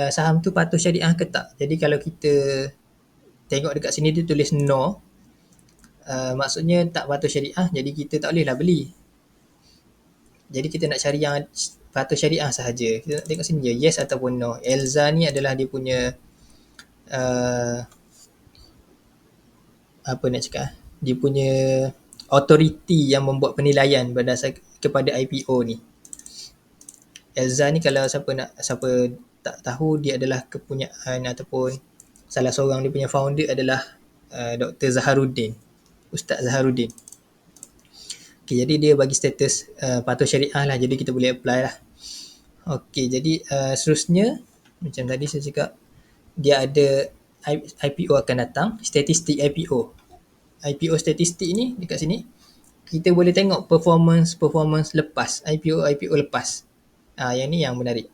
A: Saham tu patuh syariah ke tak. Jadi kalau kita tengok dekat sini dia tulis no, maksudnya tak patuh syariah, jadi kita tak boleh lah beli. Jadi kita nak cari yang patuh syariah sahaja. Kita nak tengok sini je, yes ataupun no. Elza ni adalah dia punya apa nak cakap, dia punya authority yang membuat penilaian berdasar kepada IPO ni. Elza ni kalau siapa tak tahu, dia adalah kepunyaan ataupun salah seorang dia punya founder adalah Dr. Zaharuddin, Ustaz Zaharuddin. Okay, jadi dia bagi status patuh syariah lah, jadi kita boleh apply lah. Okay, jadi seterusnya macam tadi saya cakap, dia ada IPO akan datang, statistik IPO. IPO statistik ni dekat sini kita boleh tengok performance lepas IPO lepas. Yang ni yang menarik.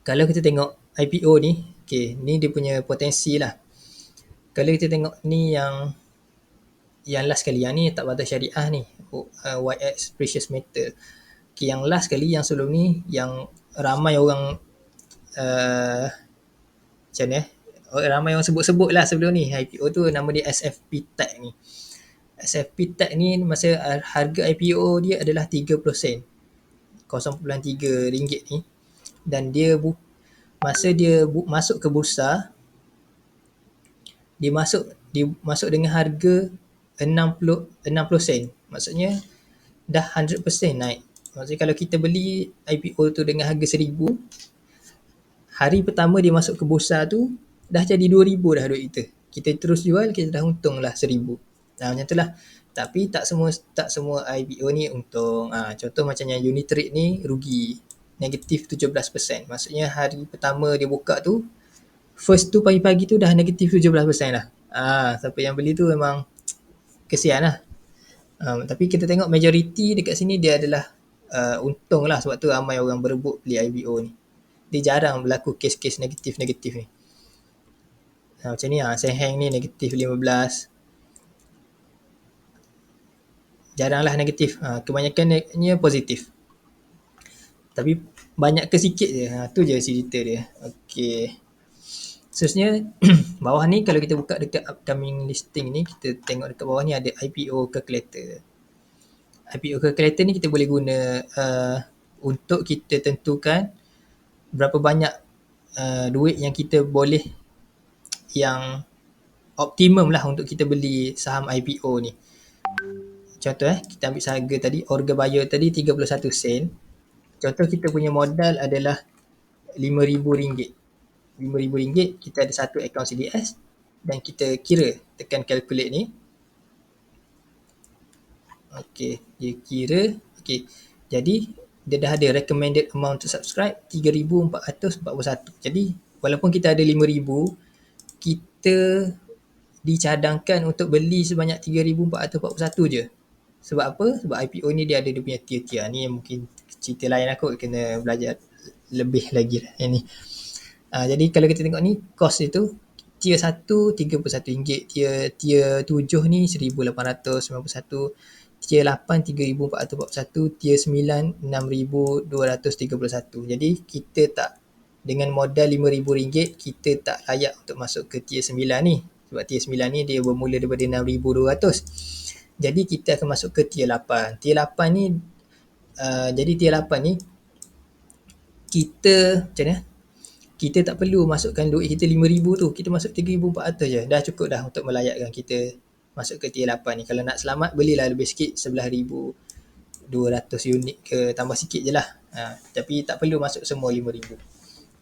A: Kalau kita tengok IPO ni, okay, ni dia punya potensi lah. Kalau kita tengok ni yang last kali, yang ni tak patuh syariah ni, YX Precious Metal. Okay, yang last kali, yang sebelum ni, yang ramai orang macam ni ramai orang sebut-sebut lah sebelum ni, IPO tu nama dia SFP Tech ni. SFP Tech ni masa harga IPO dia adalah 30 sen, 0.3 ringgit ni, dan dia masa dia masuk ke bursa, dia masuk dengan harga 60 sen. Maksudnya dah 100% naik. Maksudnya kalau kita beli IPO tu dengan harga 1,000, hari pertama dia masuk ke bursa tu dah jadi 2,000 dah duit kita. Kita terus jual, kita dah untung lah 1,000. Macam tu lah. Tapi tak semua IPO ni untung. Contoh macam yang Unitrade ni rugi, negatif 17%. Maksudnya hari pertama dia buka tu, first tu pagi-pagi tu dah negatif 17% lah. Siapa yang beli tu memang kesian lah. Tapi kita tengok majoriti dekat sini dia adalah untung lah, sebab tu ramai orang berebut beli IPO ni. Dia jarang berlaku kes-kes negatif-negatif ni. Macam ni Seheng ni negatif 15. Jarang lah negatif. Kebanyakannya positif. Tapi banyak ke sikit je. Tu je cerita dia. Okay. Seterusnya bawah ni kalau kita buka dekat upcoming listing ni, kita tengok dekat bawah ni ada IPO calculator. IPO calculator ni kita boleh guna untuk kita tentukan berapa banyak duit yang kita boleh, yang optimum lah untuk kita beli saham IPO ni. Contoh kita ambil seharga tadi, Orga Bio tadi 31 sen. Contoh kita punya modal adalah RM5,000. RM5,000, kita ada satu akaun CDS dan kita kira, tekan calculate ni. Okay, dia kira. Okay, jadi dia dah ada recommended amount to subscribe 3,441. Jadi walaupun kita ada 5,000, kita dicadangkan untuk beli sebanyak 3,441 je. Sebab apa? Sebab IPO ni dia ada dia punya tier-tier. Ni mungkin cerita lain aku kena belajar lebih lagi lah yang ni. Jadi kalau kita tengok ni, cost itu tier 1 RM31, tier 7 ni 1,891, tier 8 3,441, tier 9 6,231. Jadi kita tak, dengan modal RM5,000 kita tak layak untuk masuk ke tier 9 ni. Sebab tier 9 ni dia bermula daripada 6,200. Jadi kita akan masuk ke tier 8. Tier 8 ni jadi tier 8 ni kita macam mana? Kita tak perlu masukkan duit kita 5,000 tu. Kita masuk 3,400 je. Dah cukup dah untuk melayakkan kita masuk ke tier 8 ni. Kalau nak selamat, belilah lebih sikit, 11,200 unit ke, tambah sikit je lah. Tapi tak perlu masuk semua 5,000.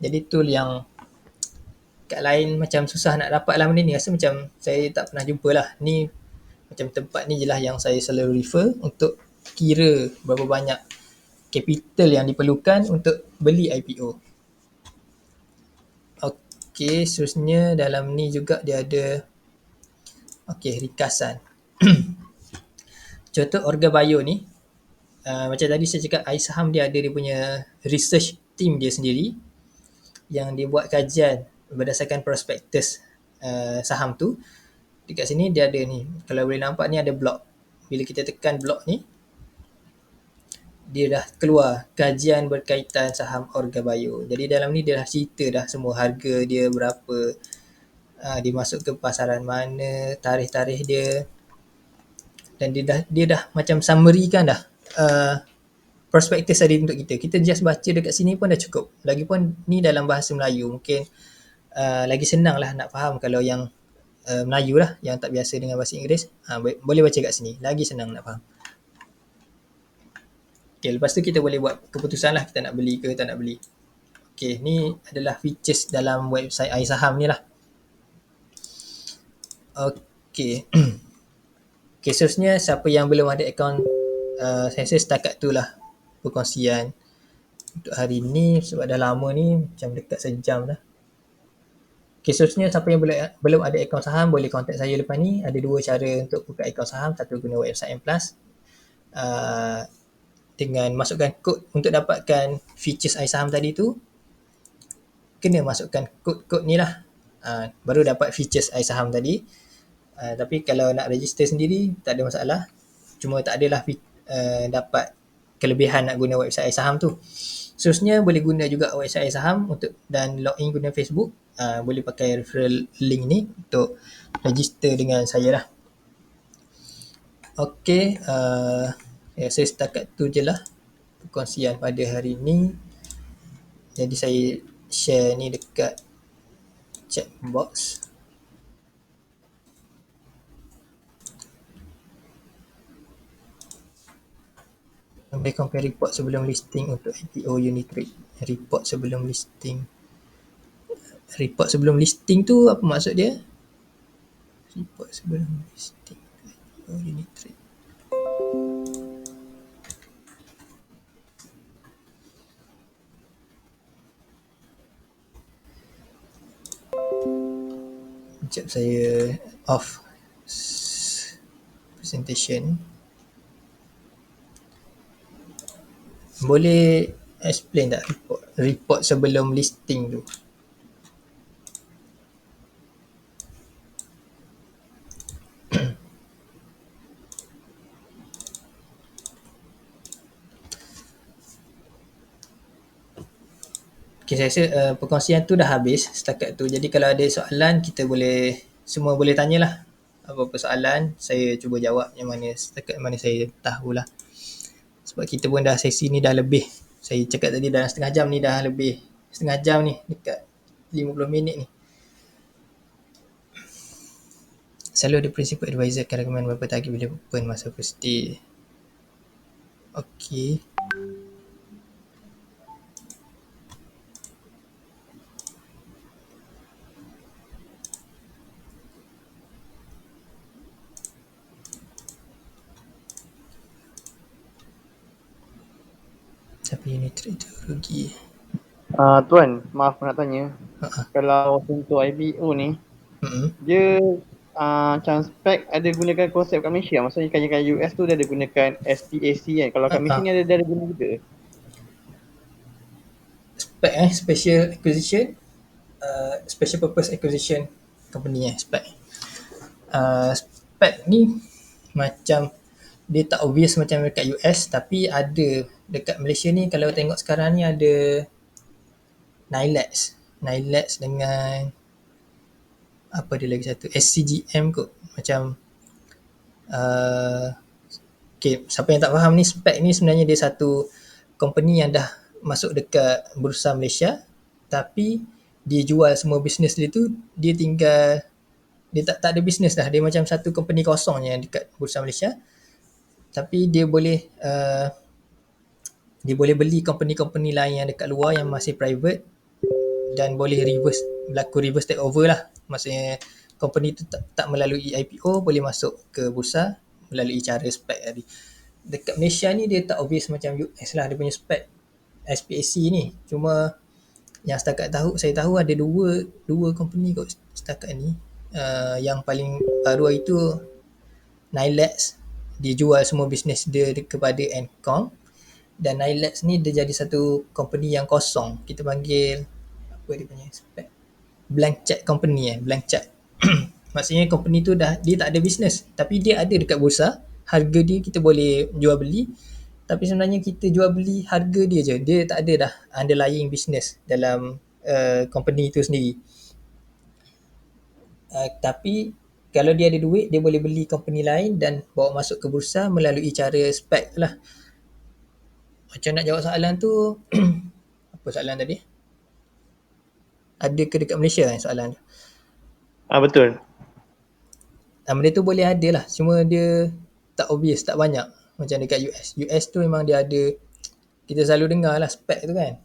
A: Jadi tool yang kat lain macam susah nak dapat lah benda ni. Rasa macam saya tak pernah jumpa lah. Ni macam tempat ni je lah yang saya selalu refer untuk kira berapa banyak capital yang diperlukan untuk beli IPO. Okay, seterusnya dalam ni juga dia ada ringkasan. Contoh Orga Bio ni, macam tadi saya cakap, iSaham dia ada dia punya research team dia sendiri yang dia buat kajian berdasarkan prospektus saham tu, dekat sini dia ada ni, kalau boleh nampak ni ada blok. Bila kita tekan blok ni, dia dah keluar kajian berkaitan saham Orga Bio. Jadi dalam ni dia dah cerita dah semua harga dia berapa, dia masuk ke pasaran mana, tarikh-tarikh dia, dan dia dah macam summary kan dah prospektus tadi untuk kita. Kita just baca dekat sini pun dah cukup. Lagipun ni dalam bahasa Melayu, mungkin lagi senang lah nak faham kalau yang Melayu lah, yang tak biasa dengan bahasa Inggeris, boleh baca kat sini, lagi senang nak faham. Okay, lepas tu kita boleh buat keputusan lah, kita nak beli ke tak nak beli. Okay, ni adalah features dalam website iSaham ni lah. Okay. Okay, seterusnya siapa yang belum ada akaun, saya rasa setakat tu lah perkongsian untuk hari ni, sebab dah lama ni, macam dekat sejam dah. Okay, seterusnya siapa yang belum ada akaun saham boleh contact saya lepas ni. Ada dua cara untuk buka akaun saham. Satu guna website M+, dengan masukkan kod untuk dapatkan features iSaham tadi tu. Kena masukkan kod-kod ni lah, baru dapat features iSaham tadi. Tapi kalau nak register sendiri tak ada masalah, cuma tak adalah dapat kelebihan nak guna website iSaham tu. Seterusnya boleh guna juga website iSaham untuk, dan login guna Facebook. Boleh pakai referral link ni untuk register dengan saya lah. Okay, saya rasa setakat tu je lah perkongsian pada hari ni. Jadi saya share ni dekat chat box. Boleh compare report sebelum listing untuk IPO Unitrade. Report sebelum listing. Report sebelum listing tu apa maksud dia? Report sebelum listing IPO Unitrade. Sekejap saya off presentation. Boleh explain tak report sebelum listing tu? Okay, saya rasa perkongsian tu dah habis setakat tu. Jadi kalau ada soalan, kita boleh, semua boleh tanyalah. Apa-apa soalan, saya cuba jawab yang mana setakat mana saya tahulah. Sebab kita pun dah sesi ni dah lebih, saya cakap tadi dalam setengah jam ni, dah lebih setengah jam ni, dekat 50 minit ni. Selalu ada prinsipal advisor akan recommend berapa target bila open masa first day. Okay. Siapa Unitrade tu rugi?
B: Tuan, maaf nak tanya. Kalau untuk IPO ni, dia macam spek ada gunakan konsep kat Malaysia. Maksudnya kat US tu dia ada gunakan SPAC kan. Kalau kat Malaysia ni dia ada guna juga.
A: Spec Special Acquisition, Special Purpose Acquisition Company spec. Spec ni macam dia tak obvious macam dekat US, tapi ada dekat Malaysia ni. Kalau tengok sekarang ni ada Nilex dengan apa dia lagi satu, SCGM kot. Macam okay, siapa yang tak faham ni, spec ni sebenarnya dia satu company yang dah masuk dekat Bursa Malaysia, tapi dia jual semua bisnes dia tu, dia tinggal, dia tak ada bisnes dah, dia macam satu company kosong je dekat Bursa Malaysia. Tapi dia boleh beli company-company lain yang dekat luar yang masih private, dan boleh berlaku reverse takeover lah. Maksudnya company tu tak melalui IPO, boleh masuk ke bursa melalui cara spec tadi. Dekat Malaysia ni dia tak obvious macam US lah, dia punya spec SPAC ni. Cuma yang setakat saya tahu ada dua company kot setakat ni. Yang paling baru itu Nilex, dia jual semua bisnes dia kepada Encom, dan Nilex ni dia jadi satu company yang kosong. Kita panggil apa dia punya spec, blank check company, blank check. Maksudnya company tu dia tak ada bisnes, tapi dia ada dekat bursa, harga dia kita boleh jual beli, tapi sebenarnya kita jual beli harga dia je, dia tak ada dah underlying business dalam company tu sendiri. Tapi kalau dia ada duit, dia boleh beli company lain dan bawa masuk ke bursa melalui cara SPAC lah. Macam nak jawab soalan tu, apa soalan tadi? Ada ke dekat Malaysia soalan tu?
B: Betul.
A: Benda tu boleh ada lah, cuma dia tak obvious, tak banyak. Macam dekat US. US tu memang dia ada, kita selalu dengar lah SPAC tu kan.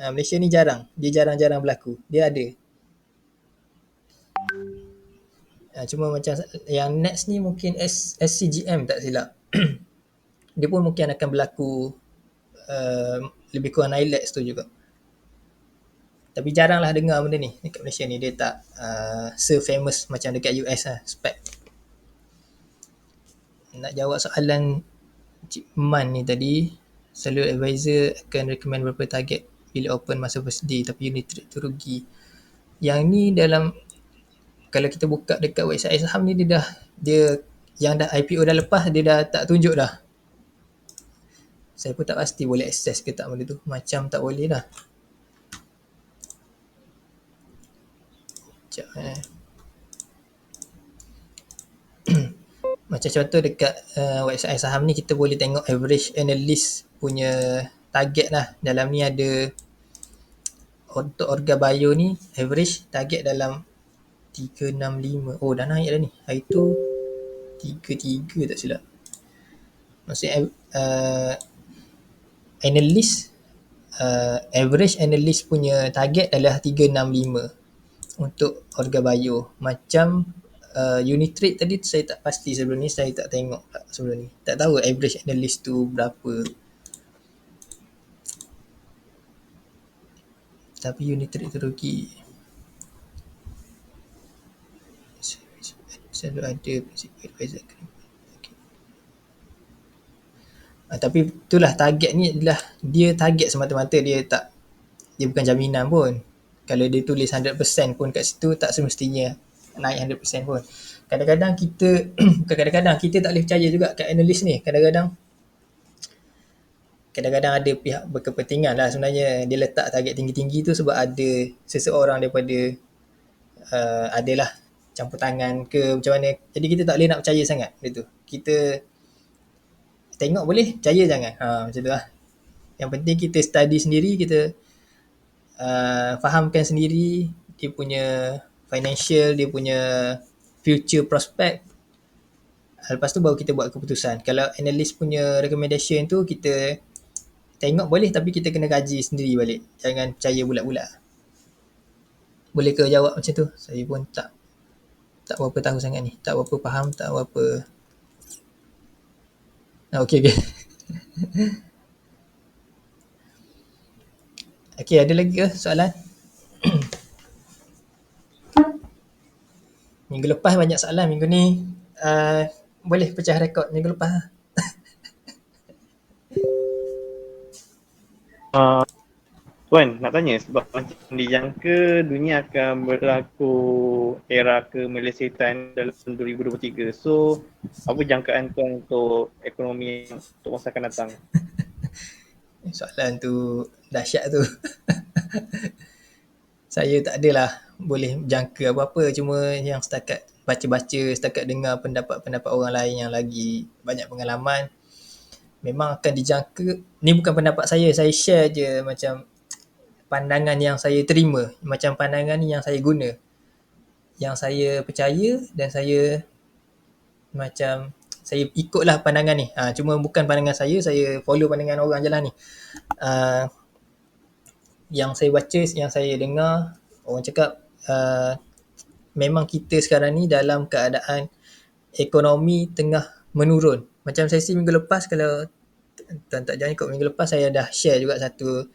A: Malaysia ni jarang, dia jarang-jarang berlaku. Dia ada. Cuma macam yang next ni mungkin SCGM tak silap. Dia pun mungkin akan berlaku lebih kurang ILEX tu juga. Tapi jaranglah dengar benda ni dekat Malaysia ni. Dia tak se-famous macam dekat US lah, SPAC. Nak jawab soalan Cik Man ni tadi, selalu advisor akan recommend berapa target bila open masa first day, tapi unit trade tu rugi. Yang ni dalam, kalau kita buka dekat website saham ni, dia yang dah IPO dah lepas, dia dah tak tunjuk dah. Saya pun tak pasti boleh akses ke tak benda tu. Macam tak boleh dah. Sekejap Macam contoh dekat website saham ni, kita boleh tengok average analyst punya target lah. Dalam ni ada, untuk Orga Bio ni, average target dalam 365. Oh, dah naik dah ni. Hari tu 33 tak silap. Maksudnya analyst, average analyst punya target adalah 365 untuk Orga Bio. Macam Unitrade tadi tu saya tak pasti sebelum ni, saya tak tengok sebelum ni. Tak tahu average analyst tu berapa. Tapi Unitrade tu rugi. Selalu ada principal advisor. Tapi itulah, target ni adalah dia target semata-mata, dia bukan jaminan pun. Kalau dia tulis 100% pun kat situ, tak semestinya naik 100% pun. Kadang-kadang kita tak boleh percaya juga kat analis ni. Kadang-kadang ada pihak berkepentingan lah sebenarnya. Dia letak target tinggi-tinggi tu sebab ada seseorang daripada adalah campur tangan ke macam mana. Jadi kita tak boleh nak percaya sangat benda tu. Kita tengok boleh, percaya jangan. Macam tu lah. Yang penting kita study sendiri, kita fahamkan sendiri dia punya financial, dia punya future prospect. Lepas tu baru kita buat keputusan. Kalau analyst punya recommendation tu kita tengok boleh, tapi kita kena kaji sendiri balik. Jangan percaya bulat-bulat. Boleh ke jawab macam tu? Saya pun tak berapa tahu sangat ni. Tak berapa faham, tak berapa. Okey. Okey, ada lagi ke soalan? Minggu lepas banyak soalan, minggu ni boleh pecah rekod minggu lepas lah.
B: Tuan, nak tanya sebab macam dijangka dunia akan berlaku era kemelesetan dalam 2023. So, apa jangkaan tuan untuk ekonomi untuk masa akan datang?
A: Soalan tu dahsyat tu. Saya tak adalah boleh jangka apa-apa, cuma yang setakat baca-baca, setakat dengar pendapat-pendapat orang lain yang lagi banyak pengalaman, memang akan dijangka. Ni bukan pendapat saya share je macam pandangan yang saya terima, macam pandangan ni yang saya guna, yang saya percaya, dan saya macam saya ikutlah pandangan ni. Cuma bukan pandangan saya follow pandangan orang je lah ni. Yang saya baca, yang saya dengar, orang cakap memang kita sekarang ni dalam keadaan ekonomi tengah menurun. Macam sesi minggu lepas, kalau tuan tak jangan ikut minggu lepas, saya dah share juga satu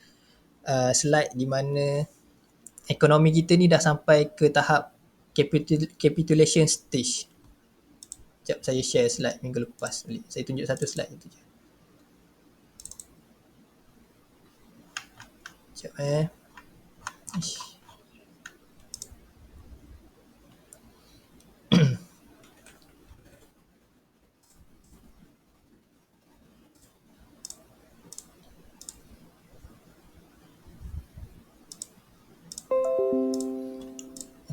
A: slide di mana ekonomi kita ni dah sampai ke tahap capitulation stage. Sekejap saya share slide minggu lepas. Saya tunjuk satu slide itu je. Sekejap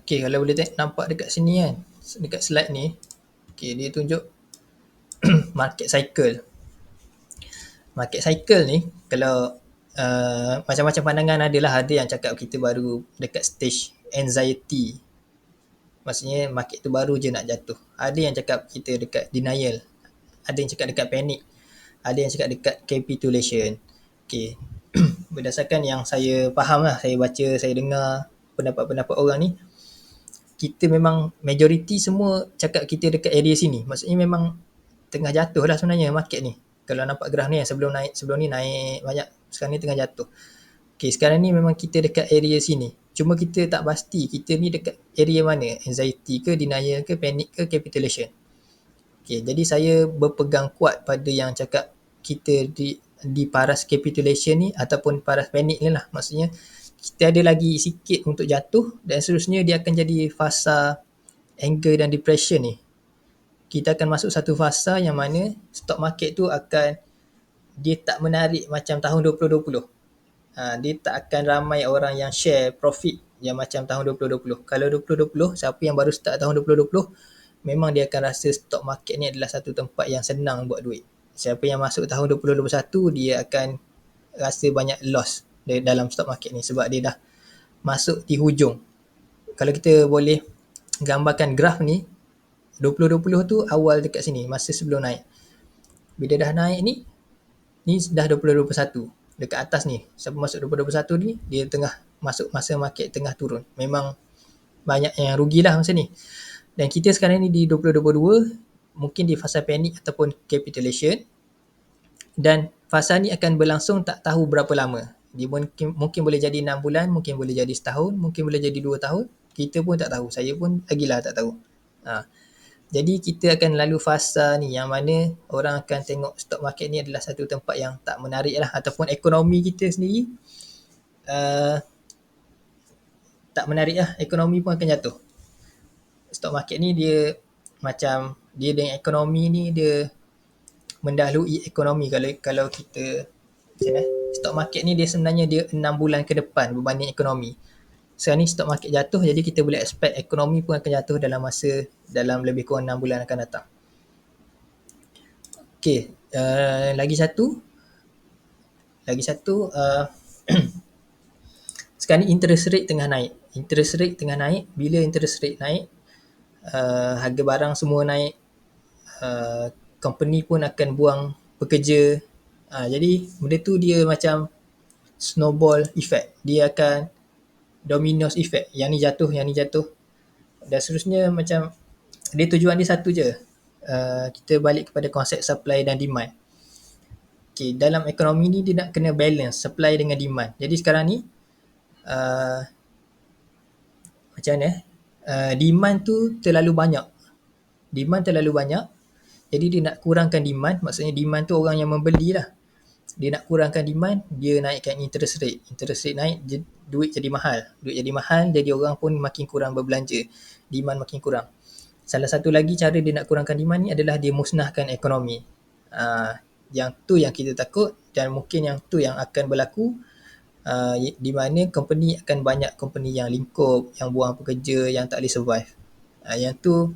A: Okay, kalau boleh nampak dekat sini kan, dekat slide ni, okay, dia tunjuk market cycle. Market cycle ni, kalau macam-macam pandangan adalah, ada yang cakap kita baru dekat stage anxiety. Maksudnya market tu baru je nak jatuh. Ada yang cakap kita dekat denial. Ada yang cakap dekat panic. Ada yang cakap dekat capitulation. Okay. Berdasarkan yang saya faham lah, saya baca, saya dengar pendapat-pendapat orang ni, kita memang majoriti semua cakap kita dekat area sini. Maksudnya memang tengah jatuh lah sebenarnya market ni. Kalau nampak graf ni, sebelum ni naik banyak, sekarang ni tengah jatuh. Okay, sekarang ni memang kita dekat area sini. Cuma kita tak pasti kita ni dekat area mana. Anxiety ke, denial ke, panic ke, capitulation. Okay, jadi saya berpegang kuat pada yang cakap kita di paras capitulation ni ataupun paras panic ni lah. Maksudnya kita ada lagi sikit untuk jatuh dan seterusnya dia akan jadi fasa anger dan depression ni. Kita akan masuk satu fasa yang mana stock market tu akan, dia tak menarik macam tahun 2020. Dia tak akan ramai orang yang share profit yang macam tahun 2020. Kalau 2020, siapa yang baru start tahun 2020, memang dia akan rasa stock market ni adalah satu tempat yang senang buat duit. Siapa yang masuk tahun 2021, dia akan rasa banyak loss dalam stock market ni sebab dia dah masuk di hujung. Kalau kita boleh gambarkan graf ni, 2020 tu awal dekat sini, masa sebelum naik. Bila dah naik ni dah 2021. Dekat atas ni, siapa masuk 2021 ni, dia tengah masuk masa market tengah turun. Memang banyak yang rugilah masa ni. Dan kita sekarang ni di 2022, mungkin di fasa panic ataupun capitulation. Dan fasa ni akan berlangsung tak tahu berapa lama. Dia mungkin boleh jadi 6 bulan, mungkin boleh jadi setahun, mungkin boleh jadi 2 tahun. Kita pun tak tahu. Saya pun lagilah tak tahu. Jadi kita akan lalu fasa ni yang mana orang akan tengok stock market ni adalah satu tempat yang tak menarik lah, ataupun ekonomi kita sendiri tak menarik lah, ekonomi pun akan jatuh. Stock market ni dia macam, dia dengan ekonomi ni dia mendahului ekonomi. Kalau kita stock market ni dia sebenarnya dia 6 bulan ke depan berbanding ekonomi. Sekarang ni stock market jatuh, jadi kita boleh expect ekonomi pun akan jatuh dalam lebih kurang 6 bulan akan datang. Okay, lagi satu sekarang ni interest rate tengah naik. Bila interest rate naik, harga barang semua naik, company pun akan buang pekerja. Jadi benda tu dia macam snowball effect. Dia akan dominoes effect. Yang ni jatuh. Dan seterusnya, macam dia tujuan dia satu je. Kita balik kepada konsep supply dan demand. Okay, dalam ekonomi ni dia nak kena balance supply dengan demand. Jadi sekarang ni macam mana? Demand tu terlalu banyak. Jadi dia nak kurangkan demand. Maksudnya demand tu orang yang membeli lah. Dia nak kurangkan demand, dia naikkan interest rate. Interest rate naik, duit jadi mahal. Jadi orang pun makin kurang berbelanja. Demand makin kurang. Salah satu lagi cara dia nak kurangkan demand ni adalah dia musnahkan ekonomi. Yang tu yang kita takut, dan mungkin yang tu yang akan berlaku, di mana company akan banyak company yang lingkup, yang buang pekerja, yang tak boleh survive. Yang tu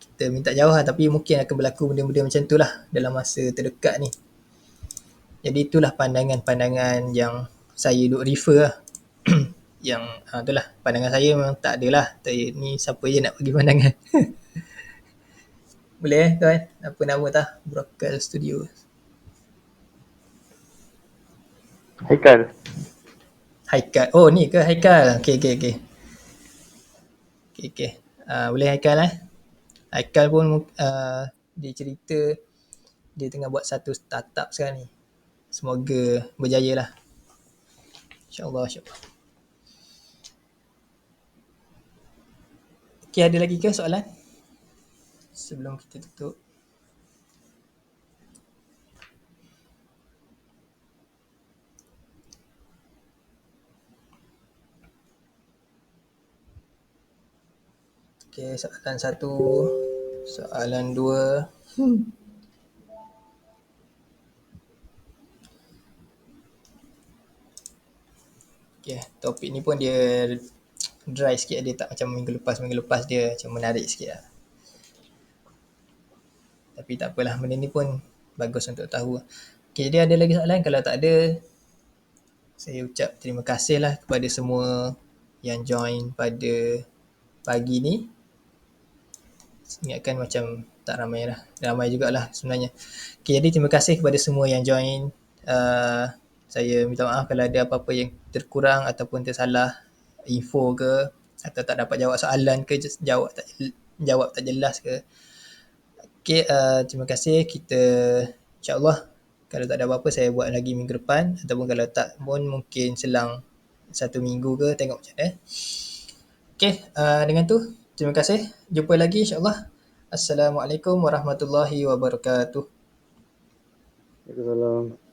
A: kita minta jauh lah, tapi mungkin akan berlaku benda-benda macam tu lah dalam masa terdekat ni. Jadi itulah pandangan-pandangan yang saya duk refer lah. Yang itulah pandangan saya, memang tak adalah ni siapa je nak bagi pandangan. Boleh tuan? Apa nama tah? Brocal Studio.
B: Haikal.
A: Oh ni ke Haikal? Okay. Boleh Haikal Haikal pun dia cerita dia tengah buat satu startup sekarang ni. Semoga berjaya lah. InsyaAllah. Okay, ada lagi ke soalan? Sebelum kita tutup. Okay, soalan satu. Soalan dua. Okay, topik ni pun dia dry sikit, dia tak macam minggu lepas dia macam menarik sikit lah. Tapi tak apalah, benda ni pun bagus untuk tahu. Okay, dia ada lagi soalan? Kalau tak ada, saya ucap terima kasih lah kepada semua yang join pada pagi ni. Ingatkan macam tak ramai lah, ramai jugalah sebenarnya. Okay, jadi terima kasih kepada semua yang join. Saya minta maaf kalau ada apa-apa yang terkurang ataupun tersalah info ke, atau tak dapat jawab soalan ke, jawab tak jelas ke. Okay, terima kasih. Kita insyaAllah kalau tak ada apa-apa saya buat lagi minggu depan, ataupun kalau tak pun mungkin selang 1 minggu ke, tengok macam mana. Okay, dengan tu terima kasih. Jumpa lagi insyaAllah. Assalamualaikum warahmatullahi wabarakatuh.
B: Waalaikumsalam.